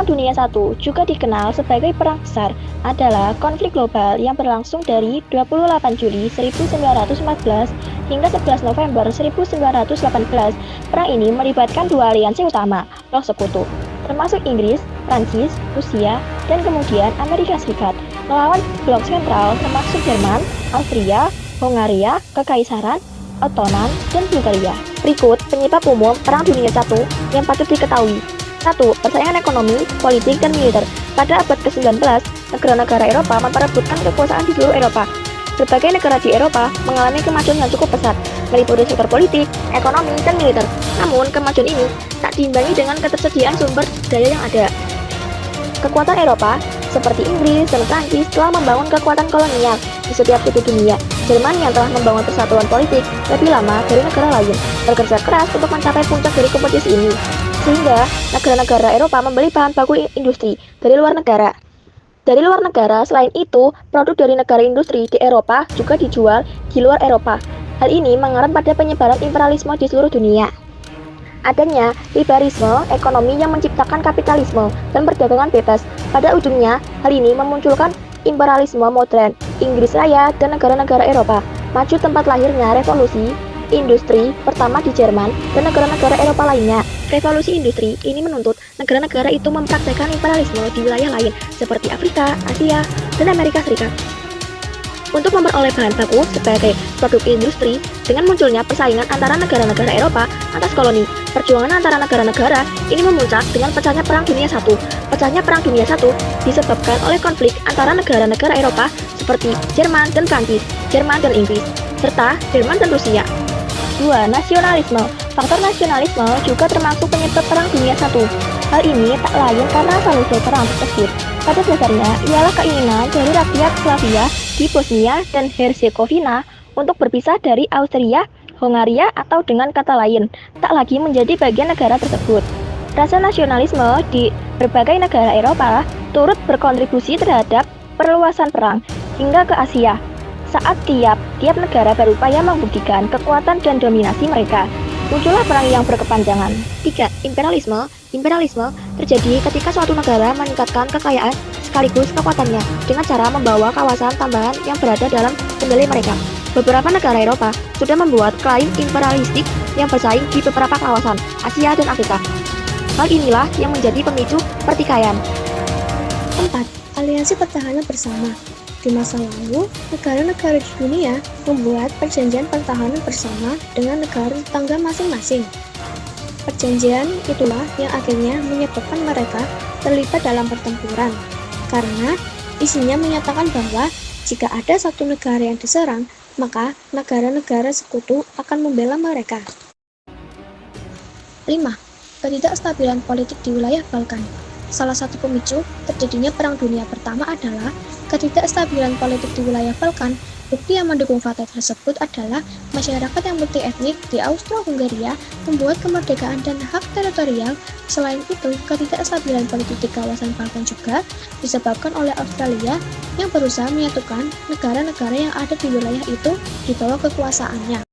Perang Dunia I, juga dikenal sebagai Perang Besar, adalah konflik global yang berlangsung dari 28 Juli 1914 hingga 11 November 1918. Perang ini melibatkan dua aliansi utama, Loh Sekutu, termasuk Inggris, Prancis, Rusia, dan kemudian Amerika Serikat, melawan blok sentral termasuk Jerman, Austria, Hongaria, Kekaisaran, Ottoman, dan Bulgaria. Berikut penyebab umum Perang Dunia I yang patut diketahui. 1. Persaingan ekonomi, politik, dan militer. Pada abad ke-19, negara-negara Eropa memperebutkan kekuasaan di seluruh Eropa. Berbagai negara di Eropa mengalami kemajuan yang cukup pesat, meliputi sektor politik, ekonomi, dan militer. Namun, kemajuan ini tak diimbangi dengan ketersediaan sumber daya yang ada. Kekuatan Eropa, seperti Inggris dan Prancis, telah membangun kekuatan kolonial di setiap sudut dunia. Jerman yang telah membangun persatuan politik lebih lama dari negara lain, bekerja keras untuk mencapai puncak dari kompetisi ini, sehingga negara-negara Eropa membeli bahan baku industri dari luar negara. Dari luar negara, selain itu, produk dari negara industri di Eropa juga dijual di luar Eropa. Hal ini mengarah pada penyebaran imperialisme di seluruh dunia. Adanya liberalisme ekonomi yang menciptakan kapitalisme dan perdagangan bebas. Pada ujungnya, hal ini memunculkan imperialisme modern. Inggris Raya dan negara-negara Eropa maju tempat lahirnya revolusi industri pertama di Jerman dan negara-negara Eropa lainnya. Revolusi industri ini menuntut negara-negara itu mempraktekkan imperialisme di wilayah lain seperti Afrika, Asia, dan Amerika Serikat untuk memperoleh bahan baku sebagai produk industri. Dengan munculnya persaingan antara negara-negara Eropa atas koloni, perjuangan antara negara-negara ini memuncak dengan pecahnya Perang Dunia I. Pecahnya Perang Dunia I disebabkan oleh konflik antara negara-negara Eropa seperti Jerman dan Prancis, Jerman dan Inggris, serta Jerman dan Rusia. 2. Nasionalisme. Faktor nasionalisme juga termasuk penyebab Perang Dunia I. Hal ini tak lain karena asal-usul perang tersebut pada dasarnya ialah keinginan dari rakyat Slavia di Bosnia dan Herzegovina untuk berpisah dari Austria, Hongaria, atau dengan kata lain, tak lagi menjadi bagian negara tersebut. Rasa nasionalisme di berbagai negara Eropa turut berkontribusi terhadap perluasan perang hingga ke Asia, saat tiap negara berupaya membuktikan kekuatan dan dominasi mereka. Muncullah perang yang berkepanjangan. 3. Imperialisme. Imperialisme terjadi ketika suatu negara meningkatkan kekayaan sekaligus kekuatannya dengan cara membawa kawasan tambahan yang berada dalam kendali mereka. Beberapa negara Eropa sudah membuat klaim imperialistik yang bersaing di beberapa kawasan Asia dan Afrika. Hal inilah yang menjadi pemicu pertikaian. 4. Aliansi pertahanan bersama. Di masa lalu, negara-negara di dunia membuat perjanjian pertahanan bersama dengan negara tetangga masing-masing. Perjanjian itulah yang akhirnya menyebabkan mereka terlibat dalam pertempuran, karena isinya menyatakan bahwa jika ada satu negara yang diserang, maka negara-negara sekutu akan membela mereka. 5. Ketidakstabilan politik di wilayah Balkan. Salah satu pemicu terjadinya Perang Dunia Pertama adalah ketidakstabilan politik di wilayah Balkan. Bukti yang mendukung fakta tersebut adalah masyarakat yang multietnik di Austro-Hungaria membuat kemerdekaan dan hak teritorial. Selain itu, ketidakstabilan politik di kawasan Balkan juga disebabkan oleh Australia yang berusaha menyatukan negara-negara yang ada di wilayah itu di bawah kekuasaannya.